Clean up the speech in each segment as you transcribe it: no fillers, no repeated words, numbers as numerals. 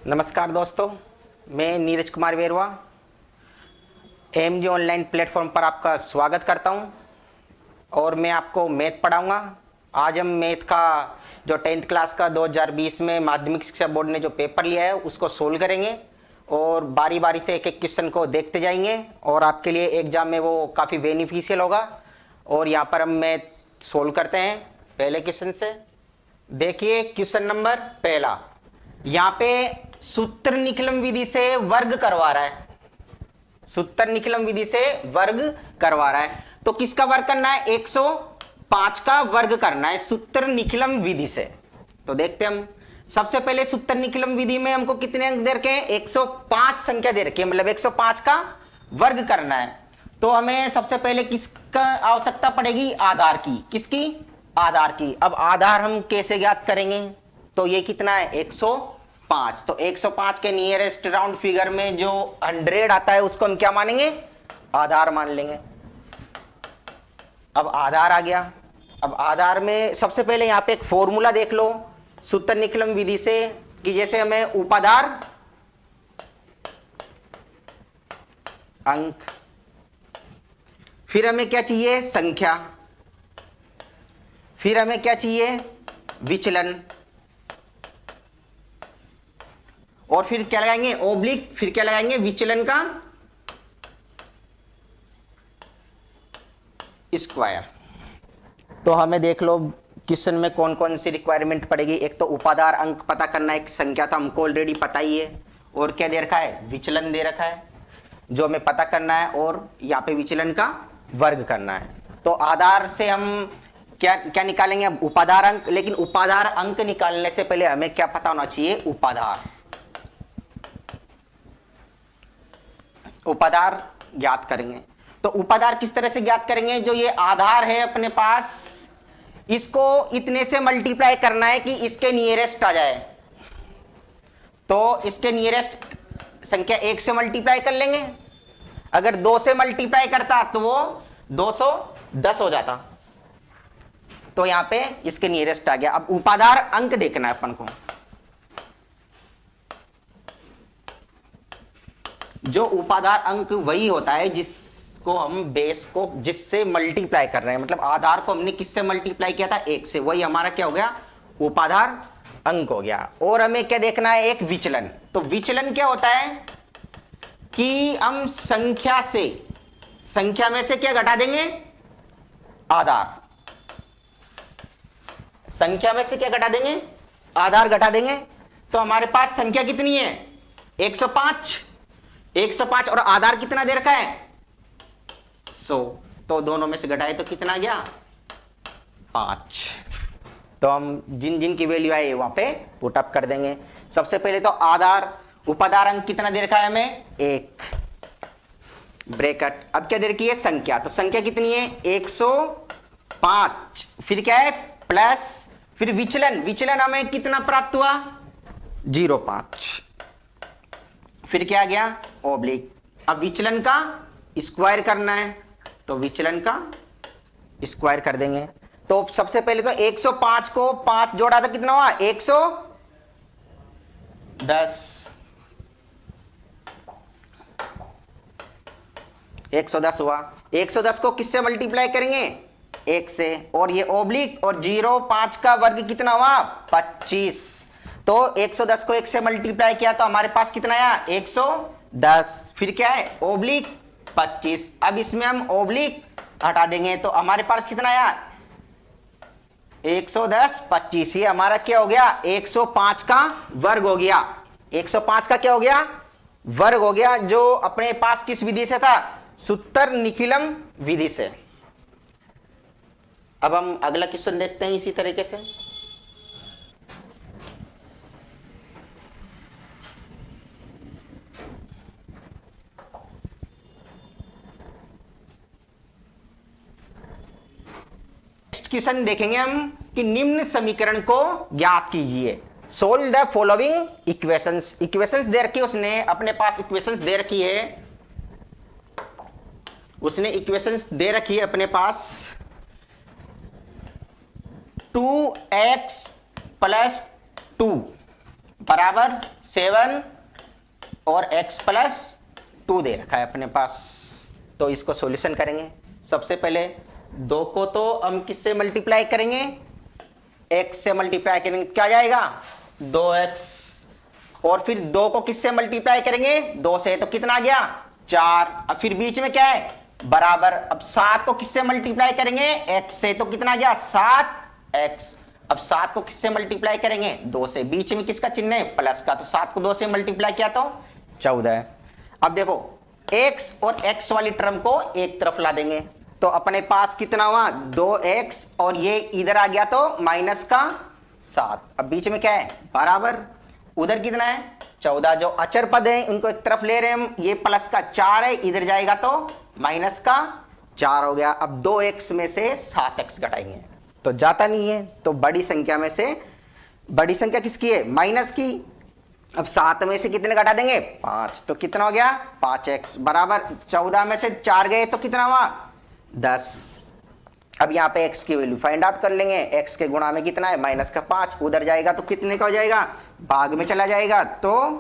नमस्कार दोस्तों, मैं Neeraj Kumar Verwa MG online platform पर आपका स्वागत करता हूं और मैं आपको मैथ पढ़ाऊंगा। आज हम मैथ का जो 10th क्लास का 2020 में माध्यमिक शिक्षा बोर्ड ने जो पेपर लिया है उसको सोल्व करेंगे और बारी बारी से एक एक क्वेश्चन को देखते जाएंगे और आपके लिए एग्जाम में वो काफ़ी बेनिफिशियल होगा। और यहाँ पर हम मैथ सोल्व करते हैं पहले क्वेश्चन से। देखिए क्वेश्चन नंबर पहला, यहाँ पे सूत्र निकलम विधि से वर्ग करवा रहा है। सूत्र निकलम विधि से वर्ग करवा रहा है तो किसका वर्ग करना है? 105 का वर्ग करना है सूत्र निकलम विधि से। तो देखते हैं हम। सबसे पहले सूत्र निकलम विधि में हमको कितने अंक दे रखे हैं? 105 संख्या दे रखी है, मतलब 105 का वर्ग करना है। तो हमें सबसे पहले किसका आवश्यकता पड़ेगी? आधार की। किसकी? आधार की। अब आधार हम कैसे ज्ञात करेंगे? तो ये कितना है? 105। तो 105 के नियरेस्ट राउंड फिगर में जो 100 आता है उसको हम क्या मानेंगे? आधार मान लेंगे। अब आधार आ गया। अब आधार में सबसे पहले यहां पे एक फॉर्मूला देख लो सूत्र निकलम विधि से कि जैसे हमें उपाधार अंक, फिर हमें क्या चाहिए? संख्या, फिर हमें क्या चाहिए? विचलन, और फिर क्या लगाएंगे? ओब्लिक, फिर क्या लगाएंगे? विचलन का स्क्वायर। तो हमें देख लो क्वेश्चन में कौन कौन सी रिक्वायरमेंट पड़ेगी। एक तो उपाधार अंक पता करना है, एक संख्या तो हमको ऑलरेडी पता ही है, और क्या दे रखा है? विचलन दे रखा है जो हमें पता करना है, और यहाँ पे विचलन का वर्ग करना है। तो आधार से हम क्या क्या निकालेंगे? अब उपाधार अंक। लेकिन उपाधार अंक निकालने से पहले हमें क्या पता होना चाहिए? उपाधार। उपाधार ज्ञात करेंगे। तो उपाधार किस तरह से ज्ञात करेंगे? जो ये आधार है अपने पास, इसको इतने से मल्टीप्लाई करना है कि इसके नियरेस्ट आ जाए। तो इसके नियरेस्ट संख्या 1 से मल्टीप्लाई कर लेंगे। अगर 2 से मल्टीप्लाई करता तो वो 210 हो जाता। तो यहां पे इसके नियरेस्ट आ गया। अब उपाधार अंक देखना है अपन को। जो उपाधार अंक वही होता है जिसको हम बेस को जिससे मल्टीप्लाई कर रहे हैं, मतलब आधार को हमने किससे मल्टीप्लाई किया था? 1 से। वही हमारा क्या हो गया? उपाधार अंक हो गया। और हमें क्या देखना है? एक विचलन। तो विचलन क्या होता है कि हम संख्या में से क्या घटा देंगे? आधार। संख्या में से क्या घटा देंगे? आधार घटा देंगे। तो हमारे पास संख्या कितनी है? 105। 105 और आधार कितना दे रखा है? 100। तो दोनों में से घटाए तो कितना गया? 5। तो हम जिन जिन की वैल्यू आए वहां पे पुट अप कर देंगे। सबसे पहले तो आधार उपाधार अंक कितना दे रखा है हमें? 1 ब्रैकेट। अब क्या दे रखी है? संख्या। तो संख्या कितनी है? 105। फिर क्या है? प्लस, फिर विचलन। विचलन हमें कितना प्राप्त हुआ? 0.5। फिर क्या आ गया? ओब्लिक। अब विचलन का स्क्वायर करना है तो विचलन का स्क्वायर कर देंगे। तो सबसे पहले तो 105 को 5 जोड़ा तो कितना हुआ? 110। 110 हुआ। 110 को किससे मल्टीप्लाई करेंगे? 1 से। और ये ओब्लिक और 0.5 का वर्ग कितना हुआ? 25। तो 110 को 1 से मल्टीप्लाई किया तो हमारे पास कितना आया? 110। फिर क्या है? ओब्लिक 25। अब इसमें हम ओब्लिक हटा देंगे तो हमारे पास कितना आया? 110 25। ये हमारा क्या हो गया? 105 का वर्ग हो गया। 105 का क्या हो गया? वर्ग हो गया, जो अपने पास किस विधि से था? सूत्र निकलम विधि से। अब हम अगला क्वेश्चन देखते हैं इसी तरीके से। क्वेश्चन देखेंगे हम कि निम्न समीकरण को ज्ञात कीजिए। Solve the following equations. Equations दे रखी है उसने, अपने पास इक्वेशंस दे रखी है, उसने इक्वेशंस दे रखी है अपने पास। 2x + 2 बराबर 7 और x प्लस 2 दे रखा है अपने पास। तो इसको सॉल्यूशन करेंगे। सबसे पहले 2 को तो हम किससे मल्टीप्लाई करेंगे, x से मल्टीप्लाई करेंगे, क्या जाएगा 2x, और फिर 2 को किससे मल्टीप्लाई करेंगे 2 से, तो कितना आ गया 4। अब फिर बीच में क्या है बराबर, अब 7 को किससे मल्टीप्लाई करेंगे x से, तो कितना आ गया 7x। अब 7 को किससे मल्टीप्लाई करेंगे 2 से, बीच में किसका चिन्ह है प्लस का, तो 7 को 2 से मल्टीप्लाई किया तो 14 है। अब देखो x और x वाली टर्म को एक तरफ ला देंगे, तो अपने पास कितना हुआ 2x, और ये इधर आ गया तो माइनस का 7। अब बीच में क्या है बराबर, उधर कितना है 14, जो अचर पद है उनको एक तरफ ले रहे हैं हम, ये प्लस का 4 है, इधर जाएगा तो माइनस का 4 हो गया। अब 2x में से 7x घटाएंगे तो जाता नहीं है, तो बड़ी संख्या में से, बड़ी संख्या किसकी है माइनस की, अब 7 में से कितने घटा देंगे 5, तो कितना हो गया 5x बराबर 14 में से 4 गए तो कितना हुआ 10। अब यहाँ पे x की वैल्यू फाइंड आउट कर लेंगे, x के गुणा में कितना है माइनस का 5, उधर जाएगा तो कितने का हो जाएगा भाग में चला जाएगा तो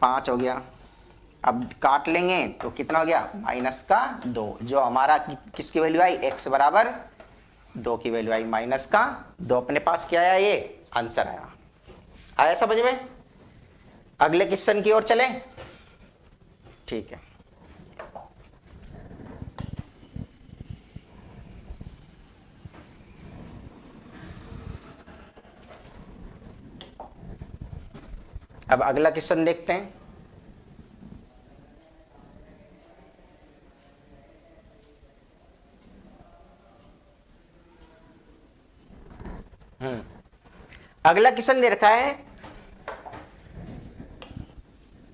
5 हो गया। अब काट लेंगे तो कितना हो गया माइनस का 2, जो हमारा किसकी वैल्यू आई x बराबर 2 की वैल्यू आई माइनस का 2, अपने पास क्या आया ये आंसर आया। आया समझ में? अगले क्वेश्चन की ओर चले, ठीक है। अब अगला क्वेश्चन देखते हैं। अगला क्वेश्चन दे रखा है,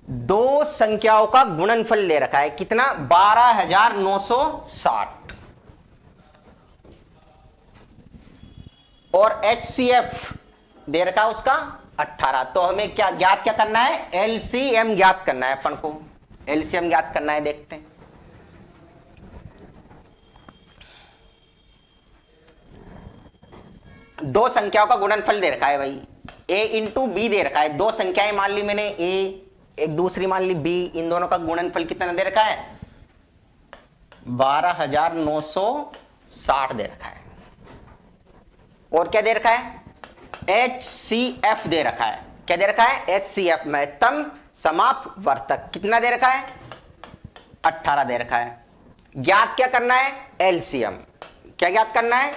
दो संख्याओं का गुणनफल दे रखा है, कितना 12,960, और HCF दे रखा है उसका 18। तो हमें क्या ज्ञात क्या करना है, LCM ज्ञात करना है, अपन को LCM ज्ञात करना है। देखते हैं, दो संख्याओं का गुणनफल दे रखा है भाई, a इंटू बी दे रखा है, दो संख्याएं मान ली मैंने, a एक दूसरी मान ली b, इन दोनों का गुणनफल कितना दे रखा है 12,960 दे रखा है। और क्या दे रखा है HCF दे रखा है, क्या दे रखा है HCF महत्तम समापवर्तक, कितना दे रखा है 18 दे रखा है। ज्ञात क्या करना है LCM, क्या ज्ञात करना है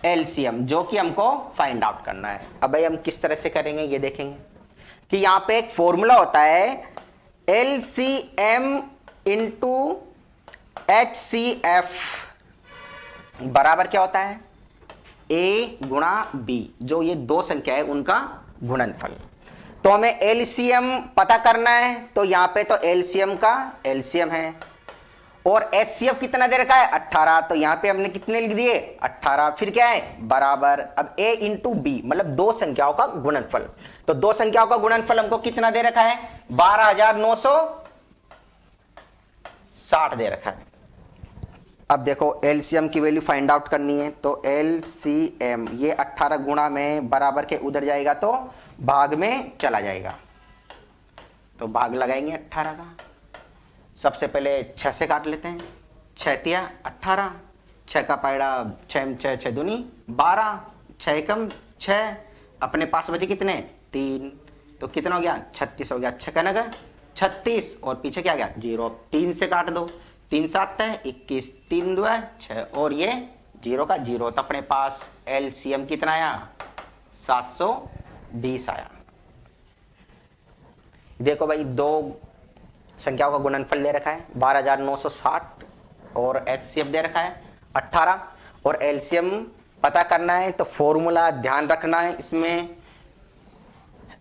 LCM, जो कि हमको फाइंड आउट करना है। अब भाई हम किस तरह से करेंगे ये देखेंगे कि यहां पे एक फॉर्मूला होता है LCM इंटू HCF बराबर क्या होता है A गुणा B, जो ये दो संख्या है उनका गुणनफल। तो हमें LCM पता करना है, तो यहां पे तो LCM का LCM है, और HCF कितना दे रखा है 18, तो यहां पे हमने कितने लिख दिए 18, फिर क्या है बराबर, अब A इंटू बी मतलब दो संख्याओं का गुणनफल, तो दो संख्याओं का गुणनफल हमको कितना दे रखा है 12,960 दे रखा है। अब देखो LCM की वैल्यू फाइंड आउट करनी है, तो LCM ये 18 गुणा में बराबर के उधर जाएगा तो भाग में चला जाएगा, तो भाग लगाएंगे 18 का। सबसे पहले 6 से काट लेते हैं, 6 तिया 18, 6 का पैड़ा 6 6 6 दूनी 12, 6 एकम 6, अपने पास बचे कितने 3, तो कितना हो गया 36 हो गया। 6 का नगर 36, और पीछे क्या गया 0, 3 से काट दो, 3 7 है 21, 3 2 है 6, और ये 0 का 0, तो अपने पास LCM कितना आया 720 आया। देखो भाई दो संख्याओं का गुणनफल दे रखा है 12,960, और HCF दे रखा है 18, और LCM पता करना है, तो फॉर्मूला ध्यान रखना है इसमें,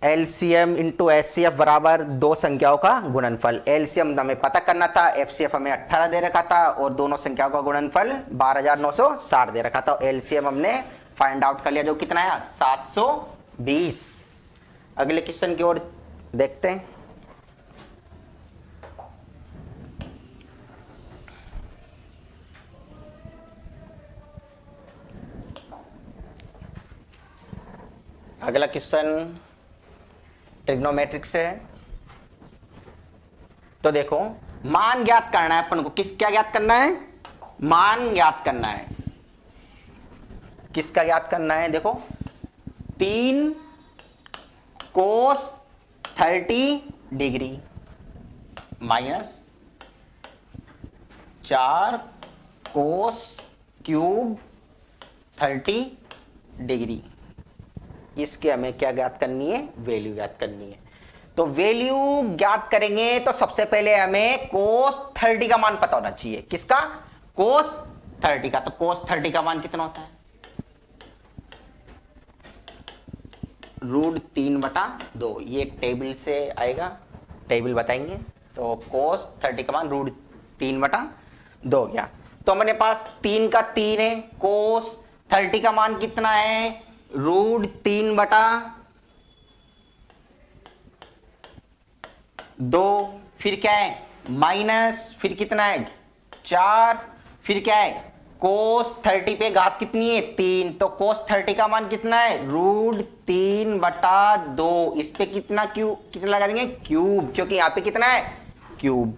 LCM इंटू HCF बराबर दो संख्याओं का गुणनफल। LCM हमें पता करना था, FCF हमें 18 दे रखा था, और दोनों संख्याओं का गुणनफल 12,960 दे रखा था। LCM हमने फाइंड आउट कर लिया, जो कितना आया 720। अगले क्वेश्चन की ओर देखते हैं। अगला क्वेश्चन ट्रिग्नोमेट्रिक से है। तो देखो मान ज्ञात करना है अपन को, क्या ज्ञात करना है? मान ज्ञात करना है। किसका ज्ञात करना है? देखो 3 कोस 30 degree minus 4 cos cube 30 degree. इसके हमें क्या ज्ञात करनी है? वैल्यू ज्ञात करनी है। तो वैल्यू ज्ञात करेंगे तो सबसे पहले हमें कोस 30 का मान पता होना चाहिए। किसका? कोस 30 का। तो कोस 30 का मान कितना होता है? √3/2। ये टेबल से आएगा, टेबल बताएंगे। तो कोस 30 का मान √3/2 गया। तो हमारे पास 3 का 3 है। कोस 30 का मान कितना है? √3/2। फिर क्या है? माइनस, फिर कितना है? 4। फिर क्या है? कोस 30 पे घात कितनी है? 3। तो कोस 30 का मान कितना है? √3/2। इस पे कितना लगा देंगे? क्यूब, क्योंकि यहां पे कितना है? क्यूब।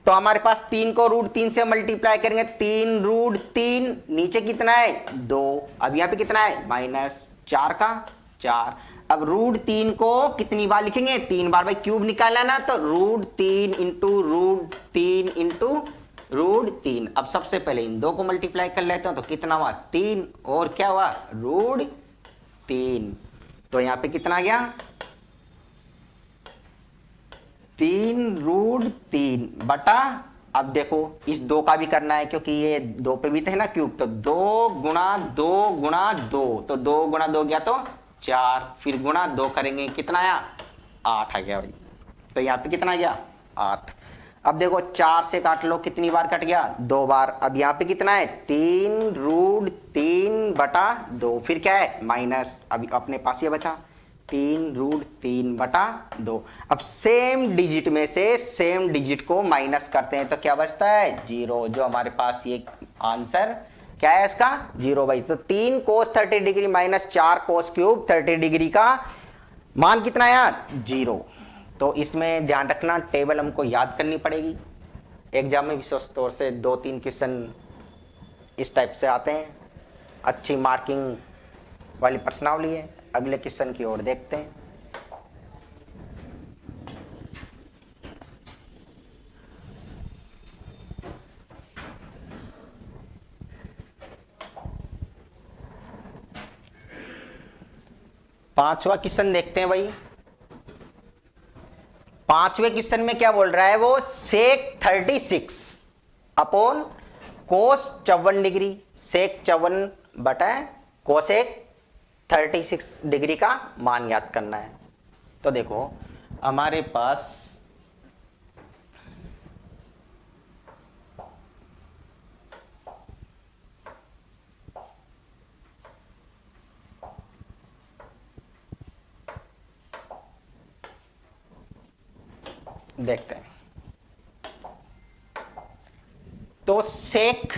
तो हमारे पास 3 को √3 से मल्टीप्लाई करेंगे, 3 √3, नीचे कितना है? 2। अब यहां पे कितना है? माइनस 4 का 4। अब √3 को कितनी बार लिखेंगे? 3 बार। भाई क्यूब निकालना ना, तो √3 इंटू √3। अब सबसे पहले इन दो को मल्टीप्लाई कर लेते हैं, तो कितना हुआ? 3। और क्या हुआ? √3। तो यहां पे कितना आ गया? 3√3/। अब देखो इस 2 का भी करना है, क्योंकि ये 2 पे भी तो है ना क्यूब। तो 2 गुणा 2 गुणा 2। तो 2 गुणा 2 गया तो 4। फिर गुणा 2 करेंगे, कितना आया? 8 आ गया भाई। तो यहाँ पे कितना आ गया? 8। अब देखो 4 से काट लो, कितनी बार कट गया? 2 बार। अब यहाँ पे कितना है? 3√3/2। फिर क्या है? माइनस। अभी अपने पास ये बचा 3√3/2। अब सेम डिजिट में से सेम डिजिट को माइनस करते हैं, तो क्या बचता है? 0। जो हमारे पास ये आंसर क्या है इसका? 0 भाई। तो 3 कोस 30 degree minus 4 cos cube 30 degree का मान कितना आया? 0। तो इसमें ध्यान रखना, टेबल हमको याद करनी पड़ेगी। एग्जाम में विशेष तौर से 2-3 क्वेश्चन इस टाइप से आते हैं। अच्छी मार्किंग वाली प्रश्नावली है। अगले क्वेश्चन की ओर देखते हैं। पांचवा क्वेश्चन देखते हैं भाई। पांचवें क्वेश्चन में क्या बोल रहा है वो? सेक 36 अपॉन कोस 54 डिग्री। सेक 54/, कोसेक 36 डिग्री का मान याद करना है। तो देखो हमारे पास देखते हैं। तो sec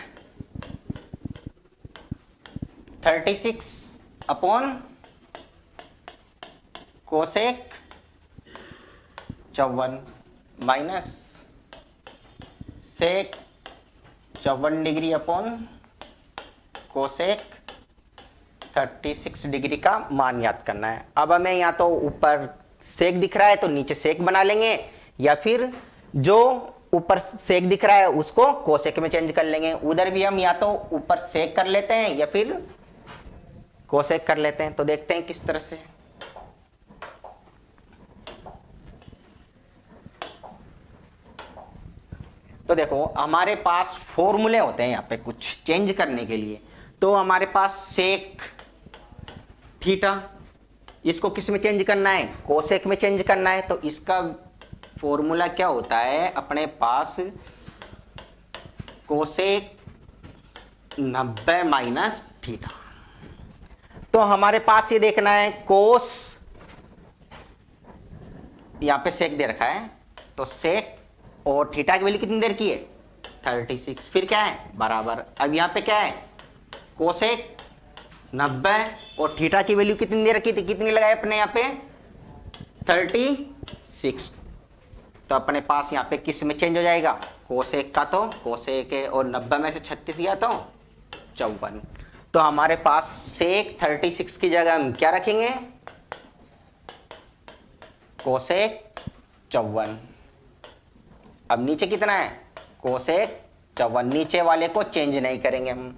36 upon cosec 54 minus sec 54 degree upon cosec 36 degree का मान याद करना है। अब हमें या तो ऊपर सेक दिख रहा है तो नीचे सेक बना लेंगे, या फिर जो ऊपर सेक दिख रहा है उसको कोसेक में चेंज कर लेंगे। उधर भी हम या तो ऊपर सेक कर लेते हैं या फिर कोसेक कर लेते हैं। तो देखते हैं किस तरह से। तो देखो हमारे पास फॉर्मूले होते हैं यहाँ पे कुछ चेंज करने के लिए। तो हमारे पास सेक थीटा, इसको किस में चेंज करना है? कोसेक में चेंज करना है। तो इसका फॉर्मूला क्या होता है अपने पास? Cosec 90 minus theta. तो हमारे पास ये देखना है कोस, यहां पे सेक दे रखा है, तो सेक और थीटा की वैल्यू कितनी देर की है? 36। फिर क्या है? बराबर। अब यहां पे क्या है? कोसेक 90 और थीटा की वैल्यू कितनी दे रखी थी? कितनी लगाए अपने यहां पे? 36। तो अपने पास यहाँ पे किस में चेंज हो जाएगा, कोसेक का, तो कोसेक है और 90 में से 36 गया तो 54। तो हमारे पास सेक 36 की जगह हम क्या रखेंगे, कोसेक 54। अब नीचे कितना है, कोसेक 54। नीचे वाले को चेंज नहीं करेंगे हम,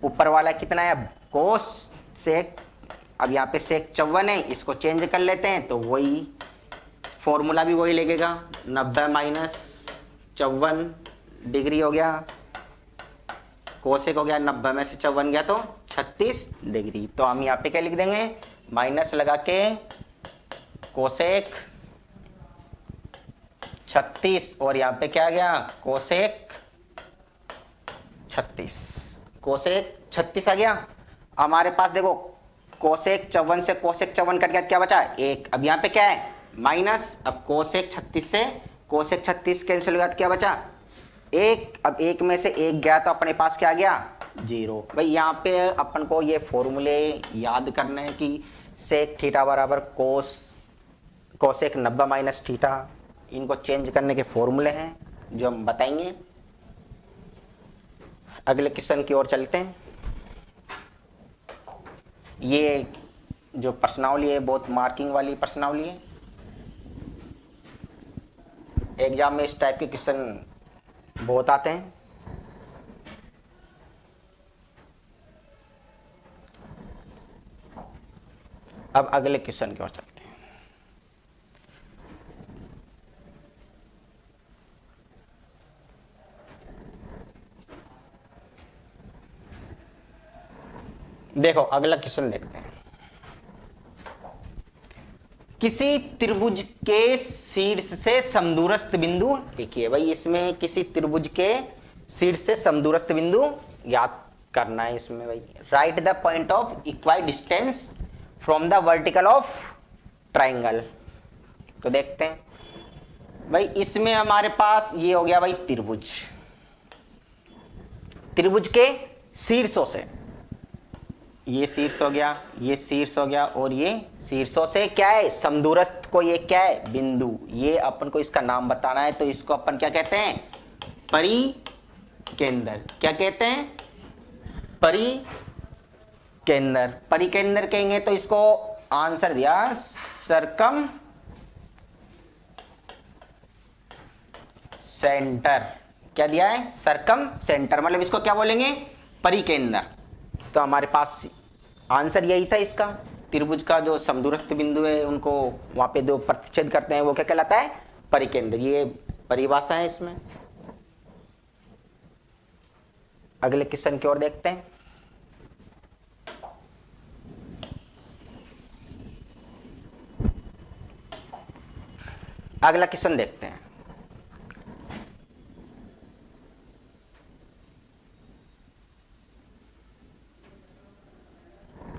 ऊपर वाला कितना है, कोस सेक। अब यहाँ पे सेक 54 है, इसको चेंज कर लेते हैं तो वही फॉर्मूला भी वही लगेगा, 90 माइनस 54 डिग्री हो गया, कोसेक हो गया 90 में से 54 गया तो 36 डिग्री। तो हम यहाँ पे क्या लिख देंगे, माइनस लगा के कोसेक 36 और यहाँ पे क्या आ गया, कोसेक 36। कोसेक 36 आ गया। हमारे पास देखो कोसेक 54 से कोसेक 54 कट गया, क्या बचा, 1। अब यहाँ पे क्या है, माइनस। अब कोसेक 36 से कोसेक 36 कैंसिल हो गया तो क्या बचा, 1। अब 1 में से 1 गया तो अपने पास क्या आ गया, 0। भाई यहाँ पे अपन को ये फॉर्मूले याद करने हैं कि सेक थीटा बराबर कोसेक 90 माइनस थीटा, इनको चेंज करने के फॉर्मूले हैं जो हम बताएंगे। अगले क्वेश्चन की ओर चलते हैं। ये जो प्रश्नावली है बहुत मार्किंग वाली प्रश्नावली है, एग्जाम में इस टाइप के क्वेश्चन बहुत आते हैं। अब अगले क्वेश्चन की ओर चलते हैं। देखो अगला क्वेश्चन देखते हैं। किसी त्रिभुज के शीर्ष से समदूरस्थ बिंदु लिखिए। भाई इसमें किसी त्रिभुज के शीर्ष से समदूरस्थ बिंदु ज्ञात करना है। इसमें भाई write the point of equidistance from the vertical of triangle. तो देखते हैं भाई, इसमें हमारे पास ये हो गया भाई त्रिभुज, त्रिभुज के शीर्षों से, ये शीर्ष हो गया, ये शीर्ष हो गया और ये शीर्षों से क्या है, समदूरस्थ को ये क्या है, बिंदु। ये अपन को इसका नाम बताना है तो इसको अपन क्या कहते हैं, परिकेंद्र। क्या कहते हैं, परिकेंद्र। परिकेंद्र कहेंगे तो इसको आंसर दिया सरकम सेंटर। क्या दिया है, सरकम सेंटर, मतलब इसको क्या बोलेंगे, परिकेंद्र। तो हमारे पास आंसर यही था इसका। त्रिभुज का जो समदूरस्थ बिंदु है उनको वहां पे जो प्रतिच्छेद करते हैं वो क्या कहलाता है, परिकेंद्र। ये परिभाषा है इसमें। अगले क्वेश्चन की ओर देखते हैं। अगला क्वेश्चन देखते हैं।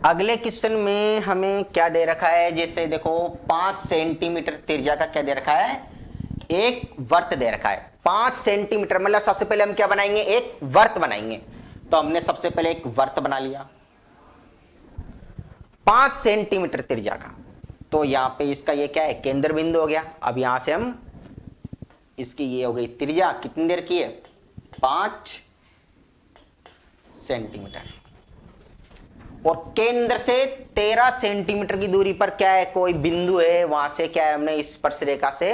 अगले क्वेश्चन में हमें क्या दे रखा है, जैसे देखो 5 सेंटीमीटर त्रिज्या का क्या दे रखा है, एक वर्त दे रखा है। 5 सेंटीमीटर मतलब सबसे पहले हम क्या बनाएंगे, एक वर्त बनाएंगे। तो हमने सबसे पहले एक वर्त बना लिया 5 सेंटीमीटर त्रिज्या का। तो यहां पे इसका ये क्या है, केंद्र बिंदु हो गया। अब यहां से हम इसकी ये हो गई त्रिज्या, कितनी देर की है, 5 सेंटीमीटर। और केंद्र से 13 सेंटीमीटर की दूरी पर क्या है, कोई बिंदु है, वहां से क्या है, हमने स्पर्श रेखा से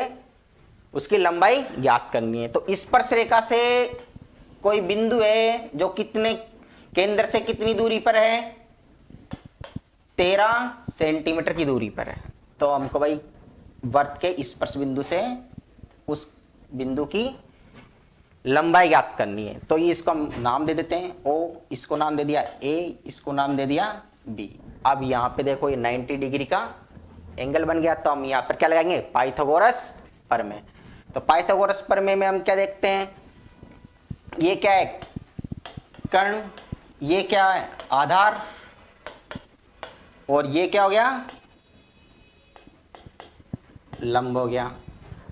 उसकी लंबाई ज्ञात करनी है। तो स्पर्श रेखा से कोई बिंदु है जो कितने, केंद्र से कितनी दूरी पर है, 13 सेंटीमीटर की दूरी पर है। तो हमको भाई वर्त के स्पर्श बिंदु से उस बिंदु की लंबाई ज्ञात करनी है। तो ये इसको हम नाम दे देते हैं ओ, इसको नाम दे दिया ए, इसको नाम दे दिया बी। अब यहाँ पे देखो ये 90 डिग्री का एंगल बन गया। तो हम यहाँ पर क्या लगाएंगे, पाइथागोरस प्रमेय। तो पाइथागोरस प्रमेय में हम क्या देखते हैं, ये क्या है, कर्ण, ये क्या है, आधार, और ये क्या हो गया, लंब हो गया।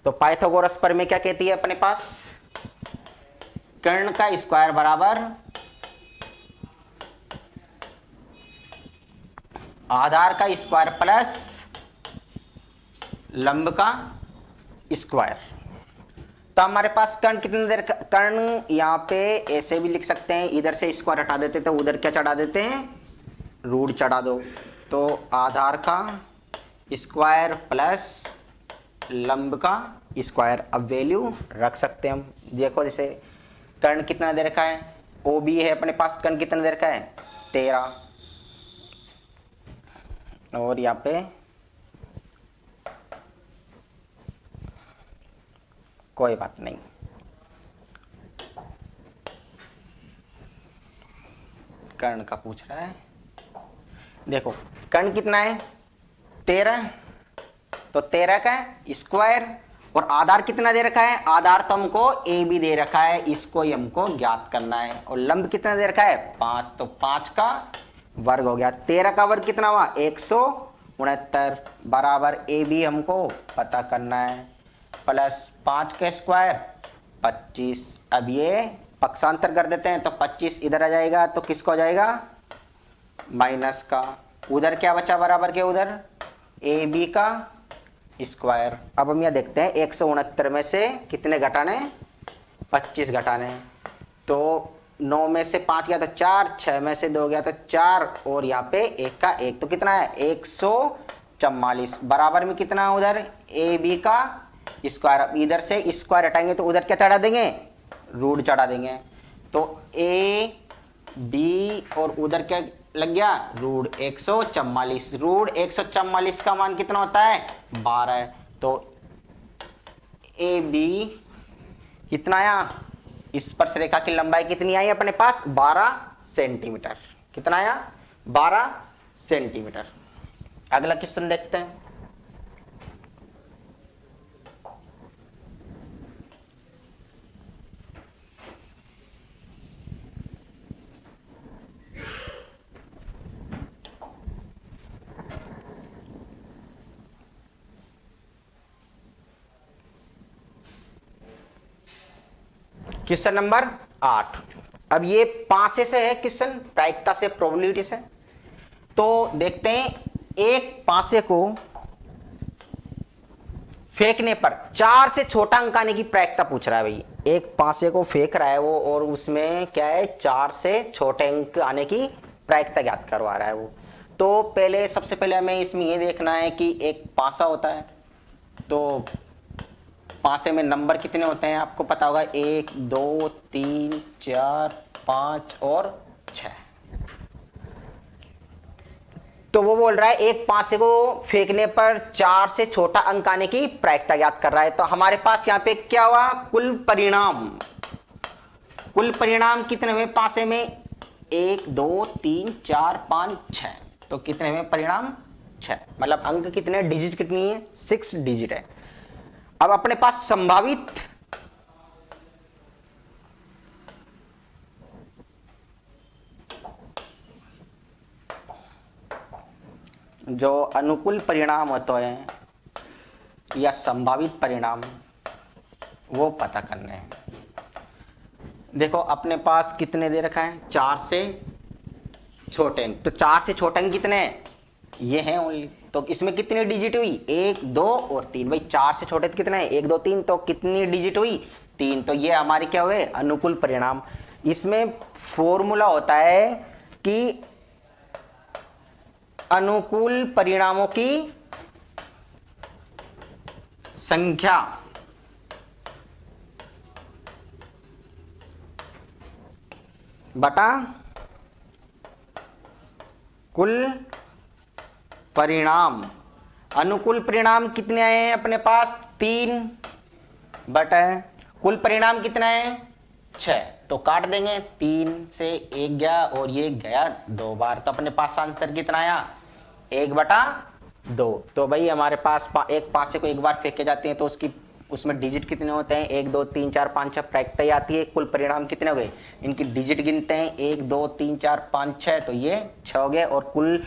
तो पाइथागोरस प्रमेय क्या कहती है अपने पास, कर्ण का स्क्वायर बराबर आधार का स्क्वायर प्लस लंब का स्क्वायर। तो हमारे पास कर्ण कितने देर कर्ण यहाँ पे ऐसे भी लिख सकते हैं, इधर से स्क्वायर हटा देते तो उधर क्या चढ़ा देते हैं, रूट चढ़ा दो। तो आधार का स्क्वायर प्लस लंब का स्क्वायर। अब वैल्यू रख सकते हैं हम। देखो जैसे कर्ण कितना दे रखा है, ओ बी है अपने पास, कर्ण कितना दे रखा है 13, और यहाँ पे कोई बात नहीं, कर्ण का पूछ रहा है। देखो कर्ण कितना है 13, तो 13 का स्क्वायर, और आधार कितना दे रखा है, आधार तो हमको ए बी दे रखा है, इसको ही हमको ज्ञात करना है। और लंब कितना दे रखा है 5, तो 5 का वर्ग हो गया। 13 का वर्ग कितना हुआ 169, बराबर ए बी हमको पता करना है, प्लस 5 का स्क्वायर 25। अब ये पक्षांतर कर देते हैं, तो 25 इधर आ जाएगा, तो किसको हो जाएगा माइनस का, उधर क्या बचा बराबर के, उधर ए बी का स्क्वायर। अब हम यह देखते हैं 169 में से कितने घटाने, 25 घटाने। तो 9 में से 5 गया तो 4, 6 में से 2 गया तो 4, और यहाँ पे 1 का 1, तो कितना है 144, बराबर में कितना है उधर ए बी का स्क्वायर। अब इधर से स्क्वायर हटाएंगे तो उधर क्या चढ़ा देंगे, रूट चढ़ा देंगे। तो ए बी और उधर क्या लग गया रूट 144, रूट 144 का मान कितना होता है 12। तो ए बी कितना आया, स्पर्श रेखा की लंबाई कितनी आई अपने पास 12 सेंटीमीटर। कितना आया 12 सेंटीमीटर। अगला क्वेश्चन देखते हैं। Question number 8। अब ये पांचे से है क्वेश्चन, प्रायिकता से, प्रोबेबिलिटी से। तो देखते हैं, एक पांचे को फेंकने पर 4 से छोटा अंक आने की प्रायिकता पूछ रहा है भाई। एक पांचे को फेंक रहा है वो, और उसमें क्या है 4 से छोटे अंक आने की प्रायिकता ज्ञात करवा रहा है वो। तो पहले सबसे पहले हमें इसमें ये देखना है कि एक पासा होता है, तो पासे में नंबर कितने होते हैं आपको पता होगा, 1 2 3 4 5 और 6। तो वो बोल रहा है एक पासे को फेंकने पर 4 से छोटा अंक आने की प्रायिकता ज्ञात कर रहा है। तो हमारे पास यहाँ पे क्या हुआ, कुल परिणाम कितने हुए पासे में, 1 2 3 4 5 6। तो कितने हुए परिणाम 6, मतलब अंक कितने, डिजिट कितनी है 6 डिजिट है। अब अपने पास संभावित जो अनुकूल परिणाम होते हैं या संभावित परिणाम वो पता करने हैं। देखो अपने पास कितने दे रखा है 4 से छोटे अंक, तो 4 से छोटे अंक कितने हैं ये हैं ओनली। तो इसमें कितनी डिजिट हुई 1 2 और 3, भाई 4 से छोटे कितने हैं 1 2 3, तो कितनी डिजिट हुई 3। तो ये हमारी क्या हुए अनुकूल परिणाम। इसमें फॉर्मूला होता है कि अनुकूल परिणामों की संख्या बटा कुल परिणाम। अनुकूल परिणाम कितने आए हैं अपने पास 3 बटा कुल परिणाम कितना है 6। तो काट देंगे, 3 से 1 गया और ये गया 2 बार, तो अपने पास आंसर कितना आया 1/2। तो भाई हमारे पास एक पासे को एक बार फेंके जाते हैं तो उसमें डिजिट कितने होते हैं 1 2 3 4 5 6 प्रायिकता ही आती है। कुल परिणाम कितने हो गए, इनकी डिजिट गिनते हैं 1 2 3 4 5 6, तो ये 6 हो गए। और कुल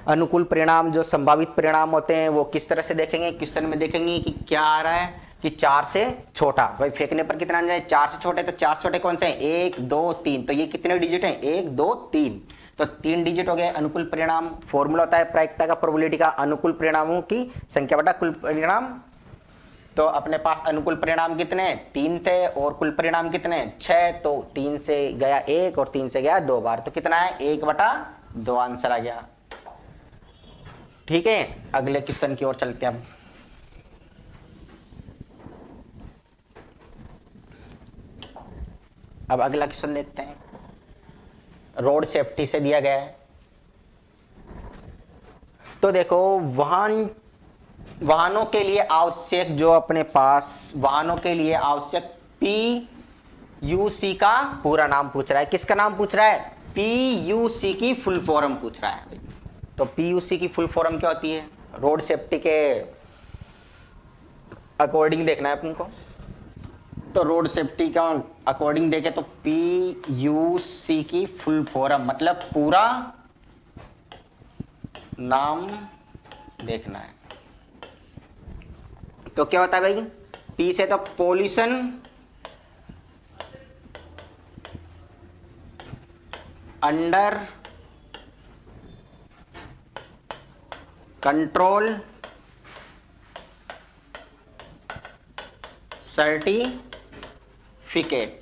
अनुकूल परिणाम जो संभावित परिणाम होते हैं वो किस तरह से देखेंगे, क्वेश्चन में देखेंगे कि क्या आ रहा है कि 4 से छोटा, भाई फेंकने पर कितना आ जाए 4 से छोटे, तो 4 से छोटे कौन से हैं 1 2 3, तो ये कितने डिजिट हैं 1 2 3, तो 3 डिजिट हो गए अनुकूल परिणाम। फॉर्मूला होता है प्रायिकता का, प्रोबेबिलिटी का, अनुकूल परिणामों की संख्या बटा कुल परिणाम। तो अपने पास अनुकूल परिणाम कितने 3 थे और कुल परिणाम कितने 6, तो 3 से गया 1 और 3 से गया 2 बार, तो कितना है 1/2 आंसर आ गया। ठीक है, अगले क्वेश्चन की ओर चलते हैं। अब अगला क्वेश्चन देखते हैं। रोड सेफ्टी से दिया गया है। तो देखो वाहनों के लिए आवश्यक जो अपने पास वाहनों के लिए आवश्यक PUC का पूरा नाम पूछ रहा है। किसका नाम पूछ रहा है PUC की फुल फॉर्म पूछ रहा है। तो PUC की फुल फॉर्म क्या होती है, रोड सेफ्टी के अकॉर्डिंग देखना है अपन को। तो रोड सेफ्टी का अकॉर्डिंग देखे तो PUC की फुल फॉर्म मतलब पूरा नाम देखना है। तो क्या होता है भाई, P से तो pollution under control certificate.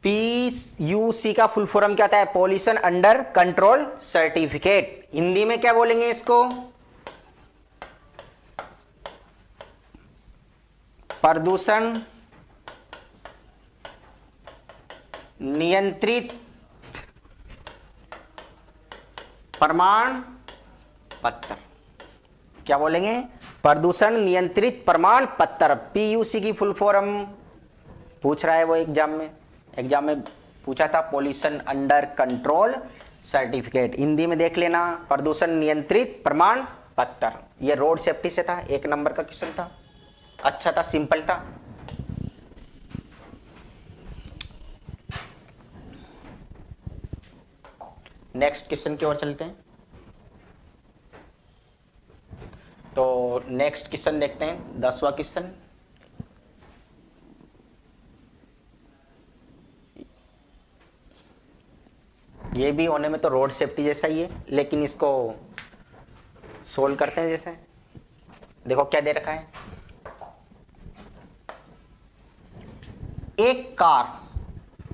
PUC का फुल फॉर्म क्या होता है, pollution under control certificate. Hindi में क्या बोलेंगे इसको, प्रदूषण नियंत्रित प्रमाण पत्र। क्या बोलेंगे, प्रदूषण नियंत्रित प्रमाण पत्र। PUC की फुल फॉर्म पूछ रहा है वो एग्जाम में पूछा था, pollution under control certificate. Hindi में देख लेना, प्रदूषण नियंत्रित प्रमाण पत्र। ये रोड सेफ्टी से था, 1 नंबर का क्वेश्चन था, अच्छा था, सिंपल था। नेक्स्ट क्वेश्चन की ओर चलते हैं। तो नेक्स्ट क्वेश्चन देखते हैं, 10वां क्वेश्चन। ये भी होने में तो रोड सेफ्टी जैसा ही है, लेकिन इसको सोल्व करते हैं। जैसे देखो क्या दे रखा है, एक कार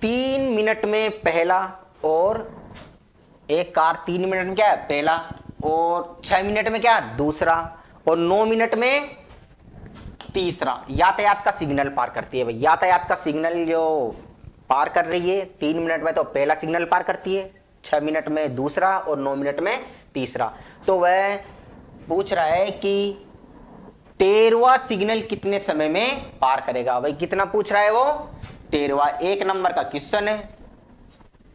3 मिनट में पहला और एक कार 3 मिनट में क्या है पहला, और 6 मिनट में क्या दूसरा, और 9 मिनट में तीसरा यातायात का सिग्नल पार करती है। भाई यातायात का सिग्नल जो पार कर रही है, 3 मिनट में तो पहला सिग्नल पार करती है, 6 मिनट में दूसरा और 9 मिनट में तीसरा। तो वह पूछ रहा है कि 13वां सिग्नल कितने समय में पार करेगा। भाई कितना पूछ रहा है वो 13वां, 1 नंबर का क्वेश्चन है।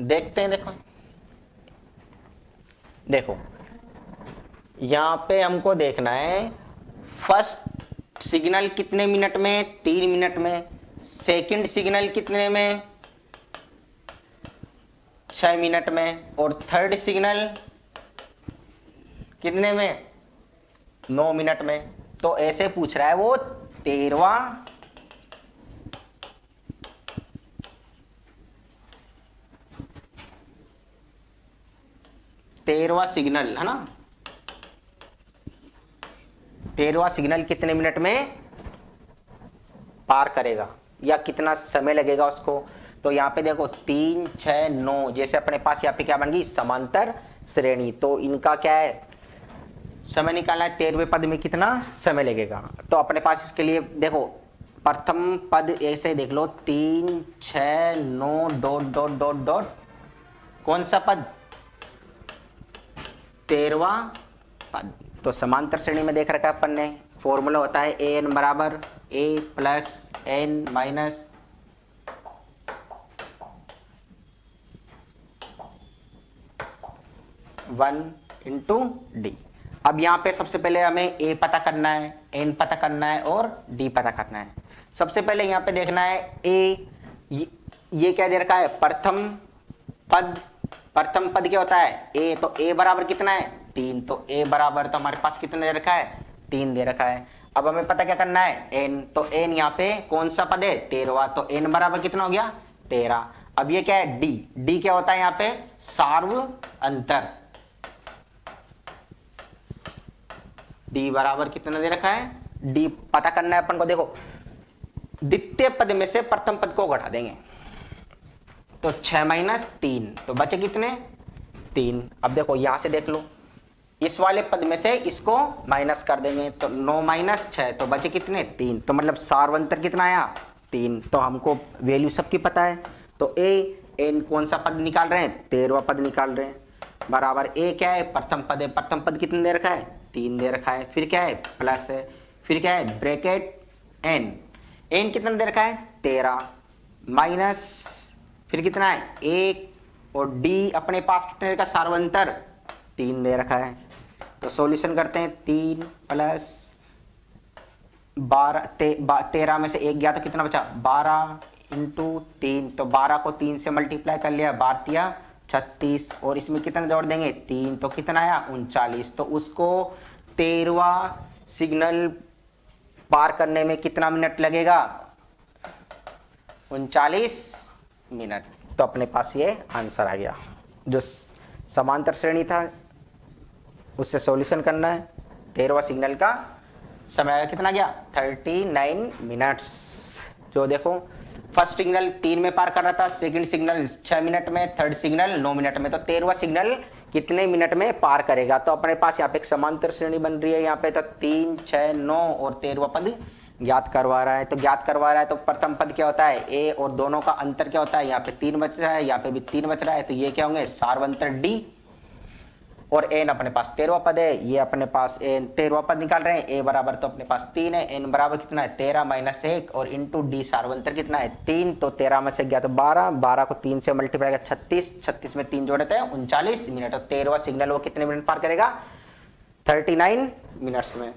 देखते हैं, देखो यहां पे हमको देखना है फर्स्ट सिग्नल कितने मिनट में, 3 मिनट में, सेकंड सिग्नल कितने में, 6 मिनट में, और थर्ड सिग्नल कितने में, 9 मिनट में। तो ऐसे पूछ रहा है वो 13वां सिग्नल है ना, 13वां सिग्नल कितने मिनट में पार करेगा या कितना समय लगेगा उसको। तो यहाँ पे देखो 3, 6, 9, जैसे अपने पास यहाँ पे क्या बन गई समांतर श्रेणी, तो इनका क्या है समय निकालना है, 13वें पद में कितना समय लगेगा। तो अपने पास इसके लिए देखो प्रथम पद ऐसे देख लो 3, 6, 9 डॉट डॉट डॉट डॉट, कौन सा पद 13वां पद। तो समांतर श्रेणी में देख रखा है अपन ने, फॉर्मूला होता है an बराबर a plus n minus one into D. अब यहाँ पे सबसे पहले हमें a पता करना है, n पता करना है और d पता करना है। सबसे पहले यहाँ पे देखना है a, ये क्या दे रखा है प्रथम पद। प्रथम पद क्या होता है a, तो a बराबर कितना है 3, तो a बराबर तो हमारे पास कितना दे रखा है 3 दे रखा है। अब हमें पता क्या करना है n, तो n यहाँ पे कौन सा पद है 13वां, तो n बराबर कितना हो गया 13। अब ये क्या है, डी, डी क्या होता है यहाँ पे, सार्व अंतर। डी बराबर कितना दे रखा है, डी पता करना है अपन को। देखो द्वितीय पद में से प्रथम पद को घटा देंगे तो 6 माइनस 3, तो बचे कितने, 3। अब देखो यहां से देख लो, इस वाले पद में से इसको माइनस कर देंगे तो 9 माइनस 6, तो बचे कितने, 3। तो मतलब सार्वंतर कितना आया, 3। तो हमको वैल्यू सबकी पता है। तो एन कौन सा पद निकाल रहे हैं, 13वां पद निकाल रहे हैं, बराबर ए क्या है, प्रथम पद है, प्रथम पद कितने दे रखा है, 3 दे रखा है। फिर क्या है, प्लस है, फिर क्या है, ब्रैकेट एन, एन कितना दे रखा है, 13, माइनस फिर कितना है, 1, और डी अपने पास कितने दे रखा है, सार्वंतर 3 दे रखा है। तो सॉल्यूशन करते हैं, 3 प्लस 12, 13 में से 1 गया तो कितना बचा, 12 इंटू 3, तो 12 को 3 से मल्टीप्लाई कर लिया, 12 36, और इसमें कितना जोड़ देंगे, 3, तो कितना आया, 39। तो उसको 13वां सिग्नल पार करने में कितना मिनट लगेगा, 39 मिनट। तो अपने पास ये आंसर आ गया। जो समांतर श्रेणी था उससे सॉल्यूशन करना है, 13वां सिग्नल का समय आया कितना गया, 39 मिनट्स। जो देखो फर्स्ट सिग्नल 3 में पार कर रहा था, सेकंड सिग्नल 6 मिनट में, थर्ड सिग्नल 9 मिनट में, तो 13वां सिग्नल कितने मिनट में पार करेगा। तो अपने पास यहाँ पे एक समांतर श्रेणी बन रही है यहाँ पे, तो 3, 6, 9 और 13वां पद ज्ञात करवा रहा है। तो ज्ञात करवा रहा है तो प्रथम पद क्या होता है, ए, और दोनों का अंतर क्या होता है, यहाँ पे 3 बच रहा है, यहाँ पे भी 3 बच रहा है, तो ये क्या होंगे, सार्वंतर डी, और एन अपने पास 13वां पद है, ये अपने पास एन 13वां पद निकाल रहे हैं, ए बराबर तो अपने पास 3 है, एन बराबर कितना है, 13 माइनस 1, और इंटू डी सार्वंतर कितना है, 3। तो 13 में से गया तो 12, 12 को 3 से मल्टीप्लाई कर 36, 36 में 3 जोड़े थे 39 मिनट। और 13वां सिग्नल वो कितने मिनट पार करेगा, 39 मिनट्स में।